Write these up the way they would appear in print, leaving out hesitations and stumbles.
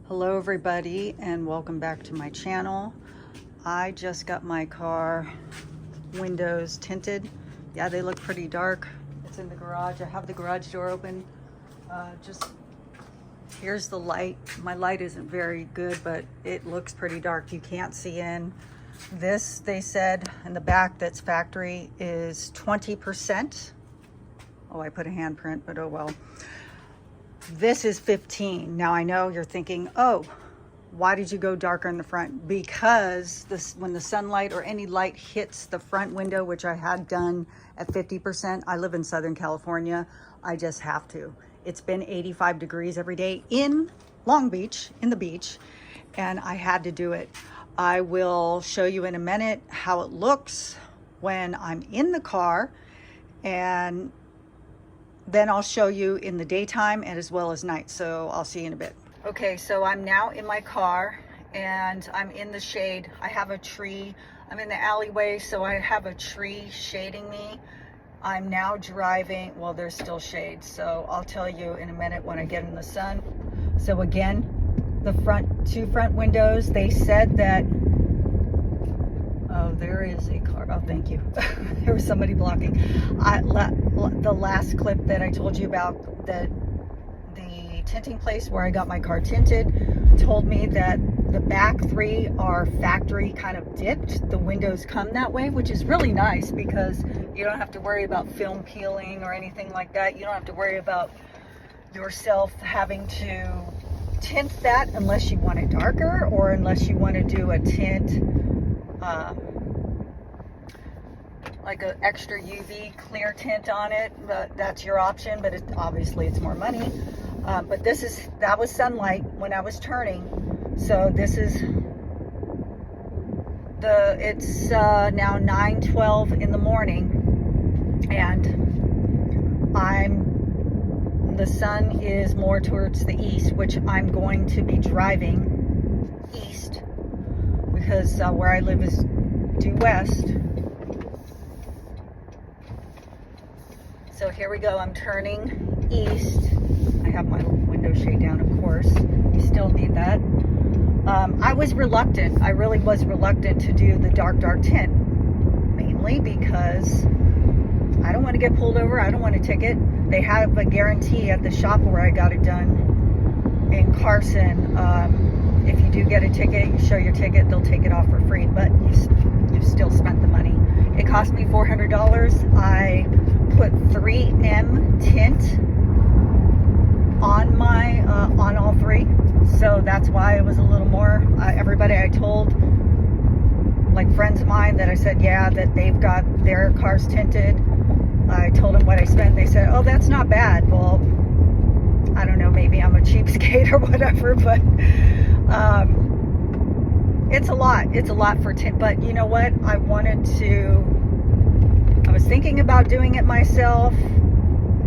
Hello everybody and welcome back to my channel. I just got my car windows tinted. Yeah, they look pretty dark. It's in the garage. I have the garage door open. Here's the light. My light isn't very good, but it looks pretty dark. You can't see in. This, they said in the back, that's factory, is 20%. Oh, I put a handprint, but oh well. This is 15. Now I know you're thinking, oh, why did you go darker in the front? Because when the sunlight or any light hits the front window, which I had done at 50%, I live in Southern California, I just have to. It's been 85 degrees every day in Long Beach, in the beach, and I had to do it. I will show you in a minute how it looks when I'm in the car, and then I'll show you in the daytime and as well as night. So I'll see you in a bit. Okay, so I'm now in my car and I'm in the shade. I have a tree. I'm in the alleyway, so I have a tree shading me. I'm now driving. Well, there's still shade, so I'll tell you in a minute when I get in the sun. So again, the two front windows, they said that, oh, there is a car. Oh, thank you. There was somebody blocking. The last clip that I told you about, the tinting place where I got my car tinted, told me that the back three are factory kind of dipped. The windows come that way, which is really nice because you don't have to worry about film peeling or anything like that. You don't have to worry about yourself having to tint that unless you want it darker or unless you want to do a tint like an extra UV clear tint on it. That's your option, but obviously it's more money. But that was sunlight when I was turning. So this is it's now 9:12 in the morning, and the sun is more towards the east, which I'm going to be driving east because where I live is due west. So here we go, I'm turning east. I have my window shade down, of course. You still need that. I was reluctant. I really was reluctant to do the dark tint, mainly because I don't want to get pulled over. I don't want a ticket. They have a guarantee at the shop where I got it done in Carson. If you do get a ticket, you show your ticket, they'll take it off for free, but you've still spent the money. It cost me $400. I put 3M tint on my on all three, so that's why it was a little more. Everybody I told, like friends of mine that I said, yeah, that they've got their cars tinted, I told them what I spent. They said, oh, that's not bad. Well, I don't know, maybe I'm a cheapskate or whatever, but it's a lot for tint. But you know what, I was thinking about doing it myself,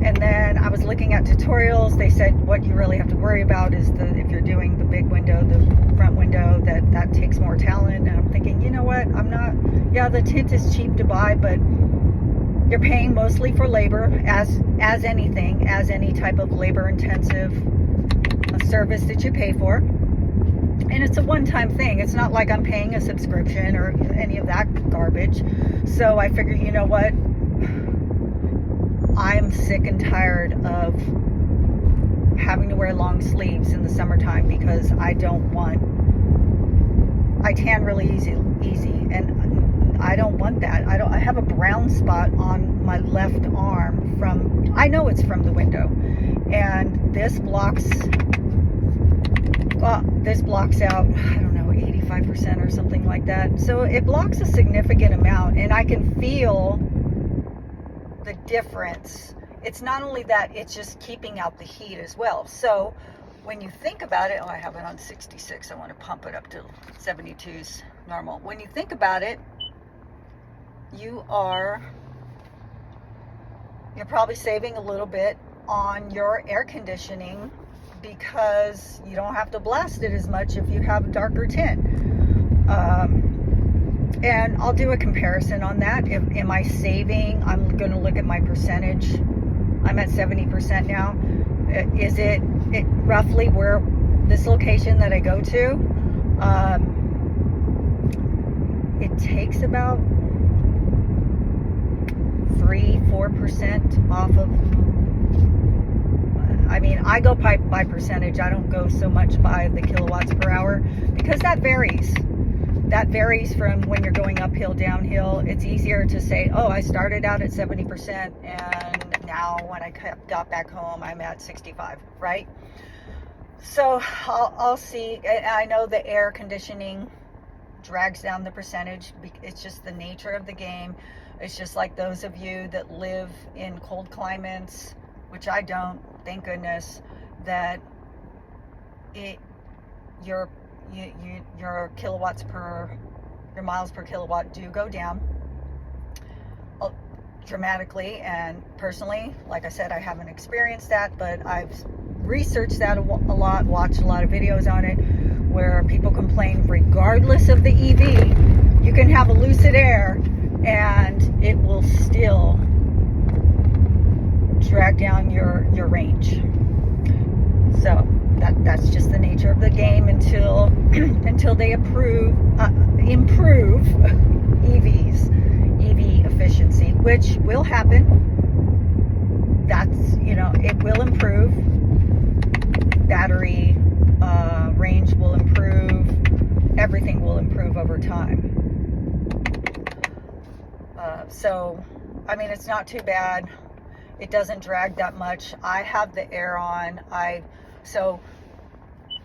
and then I was looking at tutorials. They said what you really have to worry about is if you're doing the big window, the front window, that takes more talent. And I'm thinking, you know what, the tint is cheap to buy, but you're paying mostly for labor, as any type of labor intensive service that you pay for. And it's a one-time thing. It's not like I'm paying a subscription or any of that garbage. So I figured, you know what, I'm sick and tired of having to wear long sleeves in the summertime because I tan really easy, and I don't want that. I have a brown spot on my left arm I know it's from the window, and this blocks out, I don't know, 85% or something like that. So it blocks a significant amount, and I can feel the difference. It's not only that, it's just keeping out the heat as well. So when you think about it, I have it on 66. I want to pump it up to 72's normal. When you think about it, you're probably saving a little bit on your air conditioning because you don't have to blast it as much if you have darker tint. And I'll do a comparison on that. Am I saving? I'm going to look at my percentage. I'm at 70% now. Is it roughly where this location that I go to, it takes about 3-4% off of, I mean, I go by percentage. I don't go so much by the kilowatts per hour, because that varies. That varies from when you're going uphill, downhill. It's easier to say, oh, I started out at 70% and now when I got back home, I'm at 65, right? So I'll see. I know the air conditioning drags down the percentage. It's just the nature of the game. It's just like those of you that live in cold climates, which I don't, thank goodness, that your kilowatts per, your miles per kilowatt do go down dramatically. And personally, like I said, I haven't experienced that, but I've researched that a lot, watched a lot of videos on it, where people complain regardless of the EV, you can have a Lucid Air and it will still drag down your range. So that's just the nature of the game until they improve EV efficiency, which will happen. That's, you know, it will improve. Battery range will improve. Everything will improve over time. So, I mean, it's not too bad. It doesn't drag that much. I have the air on. So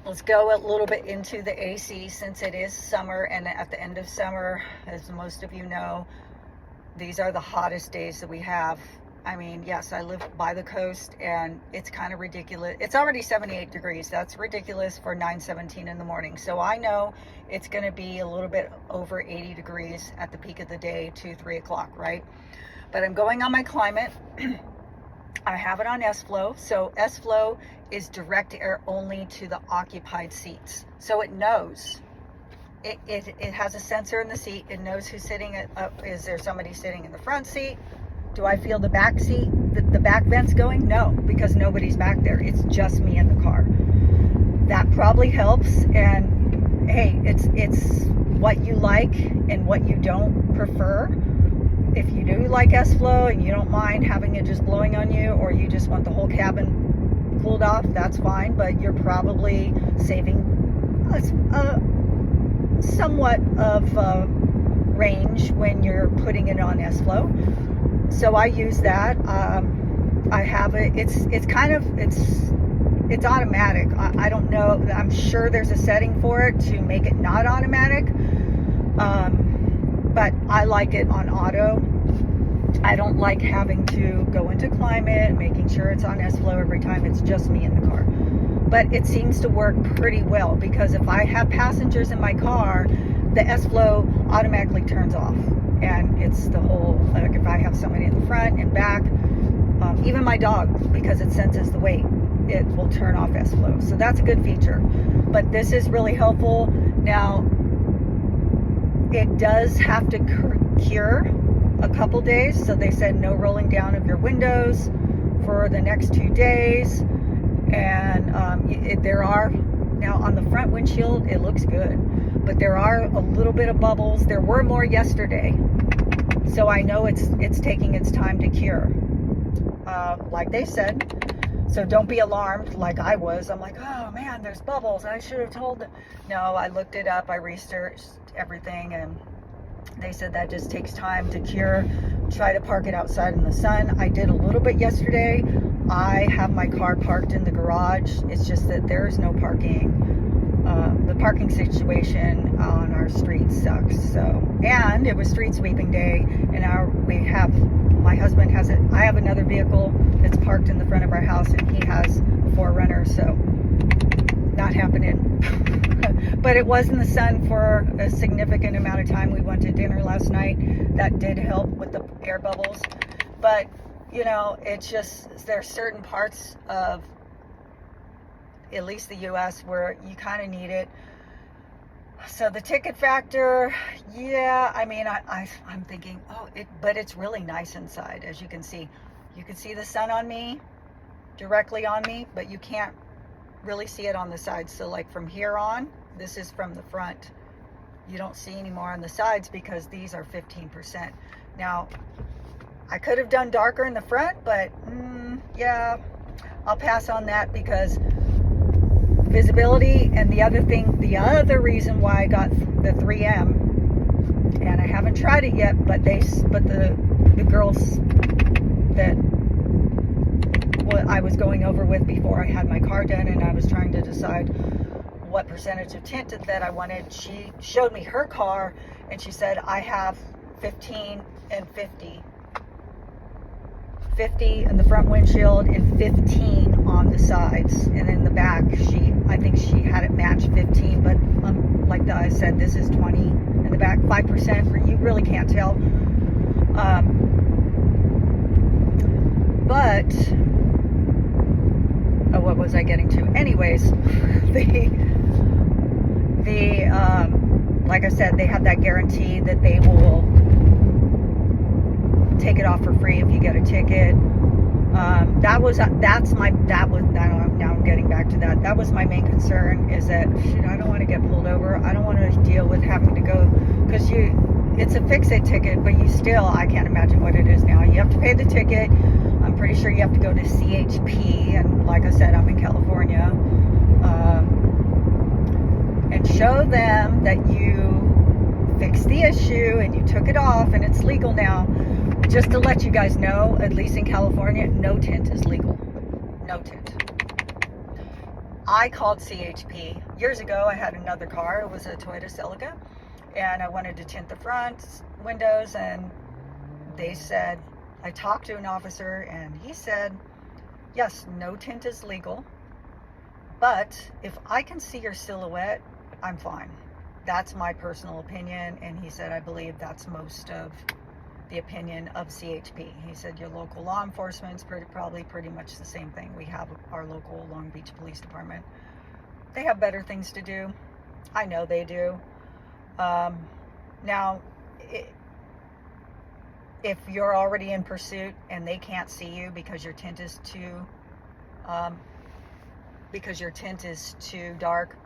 let's go a little bit into the AC, since it is summer, and at the end of summer, as most of you know, these are the hottest days that we have. I mean, yes, I live by the coast and it's kind of ridiculous. It's already 78 degrees. That's ridiculous for 9:17 in the morning. So I know it's going to be a little bit over 80 degrees at the peak of the day, 2-3 o'clock, right? But I'm going on my climate. I have it on S-Flow. So S-Flow is direct air only to the occupied seats. So it knows. It has a sensor in the seat. It knows who's sitting is there somebody sitting in the front seat? Do I feel the back seat, the back vents going? No, because nobody's back there. It's just me in the car. That probably helps. And hey, it's what you like and what you don't prefer. If you do like S-Flow and you don't mind having it just blowing on you, or you just want the whole cabin cooled off, that's fine. But you're probably saving somewhat of range when you're putting it on S-Flow. So I use that. I have it. It's automatic. I don't know. I'm sure there's a setting for it to make it not automatic. But I like it on auto. I don't like having to go into climate, making sure it's on S-Flow every time. It's just me in the car. But it seems to work pretty well, because if I have passengers in my car, the S-Flow automatically turns off. And it's the whole, like if I have somebody in the front and back, even my dog, because it senses the weight, it will turn off S-Flow. So that's a good feature. But this is really helpful. Now, it does have to cure a couple days. So they said no rolling down of your windows for the next 2 days. And there are, now on the front windshield, it looks good. But there are a little bit of bubbles. There were more yesterday. So I know it's taking its time to cure. Like they said. So don't be alarmed like I was. I'm like, oh man, there's bubbles. I should have told them. No, I looked it up. I researched everything, and they said that just takes time to cure. Try to park it outside in the sun. I did a little bit yesterday. I have my car parked in the garage. It's just that there's no parking. The parking situation on our street sucks. So, and it was street sweeping day, and my husband has it. I have another vehicle that's parked in the front of our house, and he has a 4Runner, so not happening. But it was in the sun for a significant amount of time. We went to dinner last night. That did help with the air bubbles. But, you know, it's just, there's certain parts of at least the US where you kind of need it. So the ticket factor, yeah, I mean, I'm thinking, but it's really nice inside, as you can see. You can see the sun on me, directly on me, but you can't really see it on the sides. So like from here on, this is from the front. You don't see any more on the sides because these are 15%. Now, I could have done darker in the front, but yeah, I'll pass on that because visibility. And the other reason why I got the 3M, and I haven't tried it yet, but the girls that I was going over with before I had my car done, and I was trying to decide what percentage of tinted that I wanted, she showed me her car and she said, I have 15 and 50 in the front windshield and 15 on the sides, and in the back I think she had it matched 15, but like I said, this is 20 in the back, 5%, where you really can't tell. But what was I getting to? Anyways, like I said, they have that guarantee that they will take it off for free if you get a ticket. Now I'm getting back to that. That was my main concern, is that I don't want to get pulled over. I don't want to deal with having to go, because it's a fix-it ticket, but I can't imagine what it is now. You have to pay the ticket. I'm pretty sure you have to go to CHP, and like I said, I'm in California, and show them that you fixed the issue and you took it off and it's legal now. Just to let you guys know, at least in California, no tint is legal. No tint. I called CHP years ago. I had another car. It was a Toyota Celica, and I wanted to tint the front windows, and they said, I talked to an officer and he said, yes, no tint is legal, but if I can see your silhouette, I'm fine. That's my personal opinion. And he said, I believe that's most of the opinion of CHP. He said, your local law enforcement's probably pretty much the same thing. We have our local Long Beach Police Department. They have better things to do. I know they do. Now, if you're already in pursuit and they can't see you because your tint is too dark,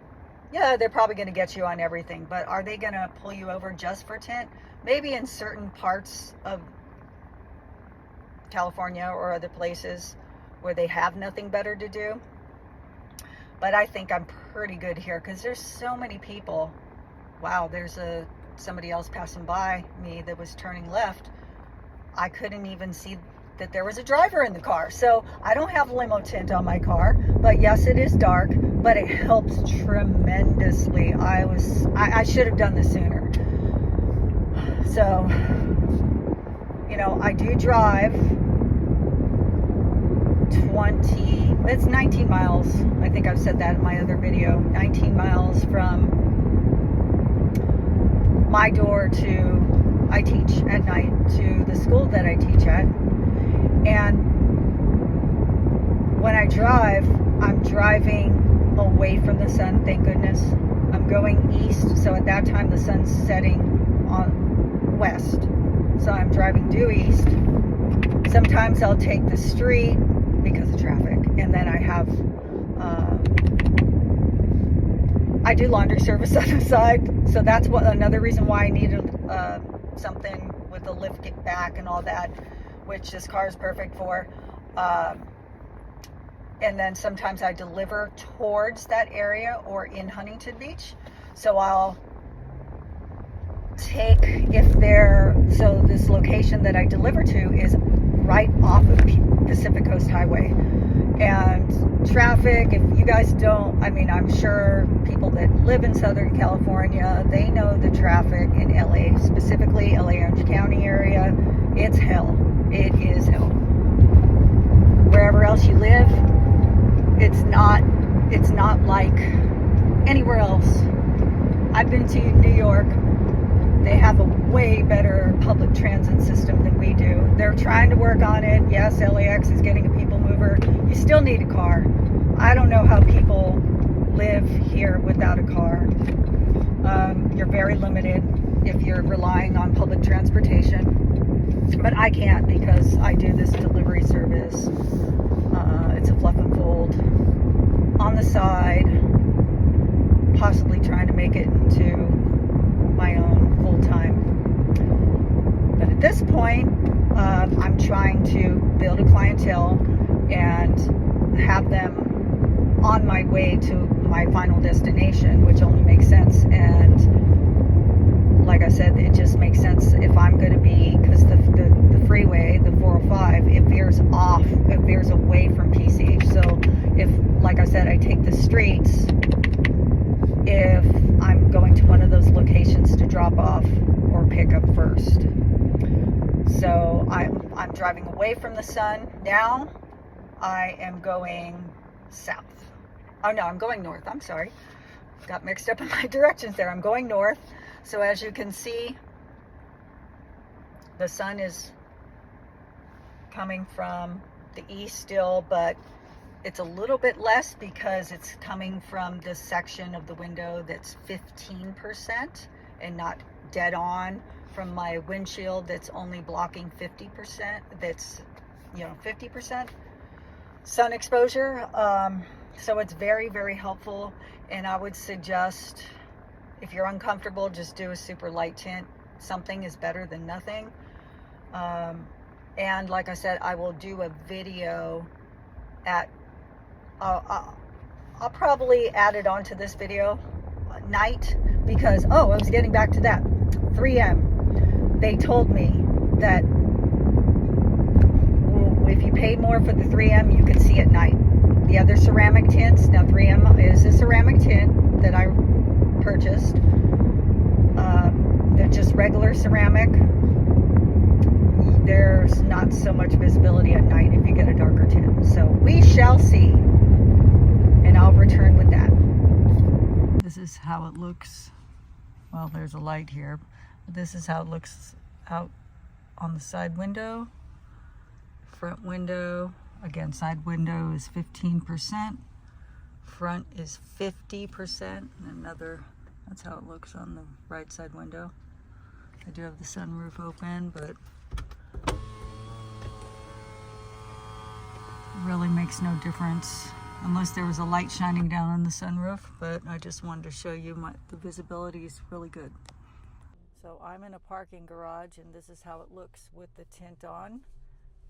yeah, they're probably going to get you on everything. But are they going to pull you over just for tint? Maybe in certain parts of California or other places where they have nothing better to do. But I think I'm pretty good here because there's so many people. Wow, there's somebody else passing by me that was turning left. I couldn't even see that there was a driver in the car. So I don't have limo tint on my car, but yes, it is dark, but it helps tremendously. I should have done this sooner. So, I do drive 19 miles. I think I've said that in my other video. 19 miles from my door I teach at night, to the school that I teach at. And when I drive, I'm driving away from the sun, thank goodness. I'm going east, so at that time the sun's setting on west. So I'm driving due east. Sometimes I'll take the street because of traffic, and then I do laundry service on the side, so that's another reason why I needed something with a lift get back and all that, which this car is perfect for. And then sometimes I deliver towards that area or in Huntington Beach. So I'll take, so this location that I deliver to is right off of Pacific Coast Highway. And traffic, if you guys don't, I'm sure people that live in Southern California, they know the traffic in LA, specifically LA Orange County area. It's hell. It is hell. Wherever else you live, it's not like anywhere else. I've been to New York. They have a way better public transit system than we do. They're trying to work on it. Yes, LAX is getting a people mover. You still need a car. I don't know how people live here without a car. You're very limited if you're relying on public transportation. But I can't, because I do this delivery service. It's a fluff and fold. on the side, possibly trying to make it into my own full-time. But at this point, I'm trying to build a clientele and have them on my way to my final destination, which only makes sense. And like I said, it just makes sense if I'm going to be, because the freeway, the 405, it veers off, it veers away from PCH. So if, like I said, I take the streets, if I'm going to one of those locations to drop off or pick up first. So I'm driving away from the sun. Now I am going south. Oh no, I'm going north. I'm sorry. Got mixed up in my directions there. I'm going north. So as you can see, the sun is coming from the east still, but it's a little bit less because it's coming from this section of the window that's 15% and not dead on from my windshield that's only blocking 50%. That's, 50% sun exposure. So it's very, very helpful. And I would suggest, if you're uncomfortable, just do a super light tint. Something is better than nothing. And like I said, I will do a video at, I'll probably add it onto this video at night, because, I was getting back to that. 3M, they told me that if you pay more for the 3M, you can see at night. The other ceramic tints, now 3M is a ceramic tint that I purchased. They're just regular ceramic. There's not so much visibility at night if you get a darker tint. So we shall see. And I'll return with that. This is how it looks. Well, there's a light here. But this is how it looks out on the side window. Front window. Again, side window is 15%. Front is 50%. And another, that's how it looks on the right side window. I do have the sunroof open, but it really makes no difference unless there was a light shining down on the sunroof. But I just wanted to show you the visibility is really good. So I'm in a parking garage, and this is how it looks with the tint on,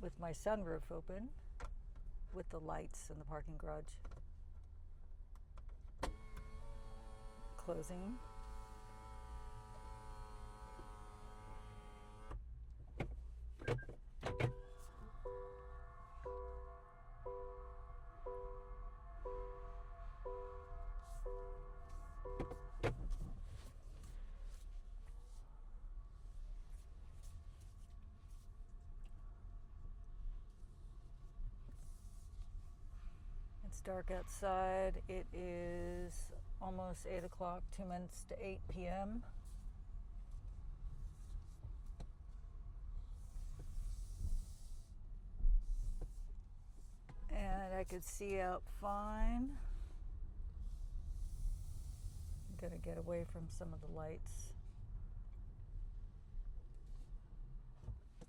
with my sunroof open, with the lights in the parking garage. Closing. It's dark outside. It is almost 8 o'clock, 2 minutes to 8 p.m. And I could see out fine. I'm gonna get away from some of the lights.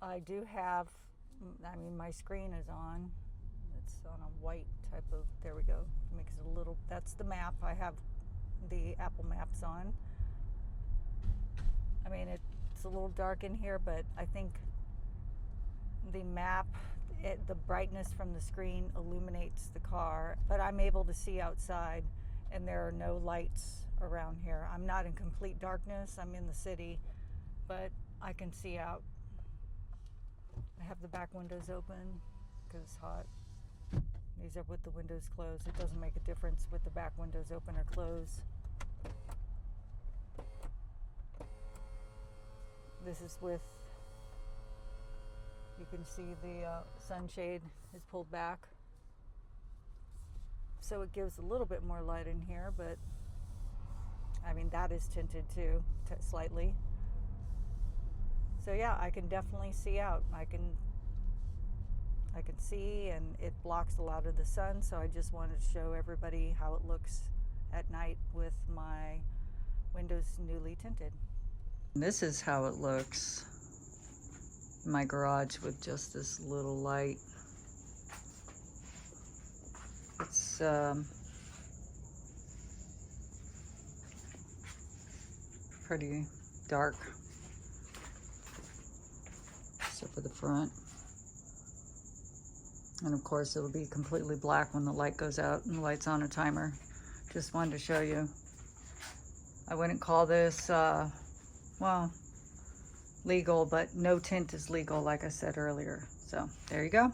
I do have, my screen is on. It's on a white type of, there we go. Makes it a little, that's the map. I have the Apple Maps on. It's a little dark in here, but I think the map, the brightness from the screen illuminates the car, but I'm able to see outside, and there are no lights around here. I'm not in complete darkness. I'm in the city, but I can see out. I have the back windows open because it's hot. These are with the windows closed. It doesn't make a difference with the back windows open or closed. This is with, you can see the sunshade is pulled back. So it gives a little bit more light in here, but that is tinted too, slightly. So yeah, I can definitely see out. I can see, and it blocks a lot of the sun, so I just wanted to show everybody how it looks at night with my windows newly tinted. This is how it looks in my garage with just this little light. It's pretty dark. Except for the front. And of course it'll be completely black when the light goes out and the light's on a timer. Just wanted to show you. I wouldn't call this, well, legal, but no tint is legal, like I said earlier. So there you go.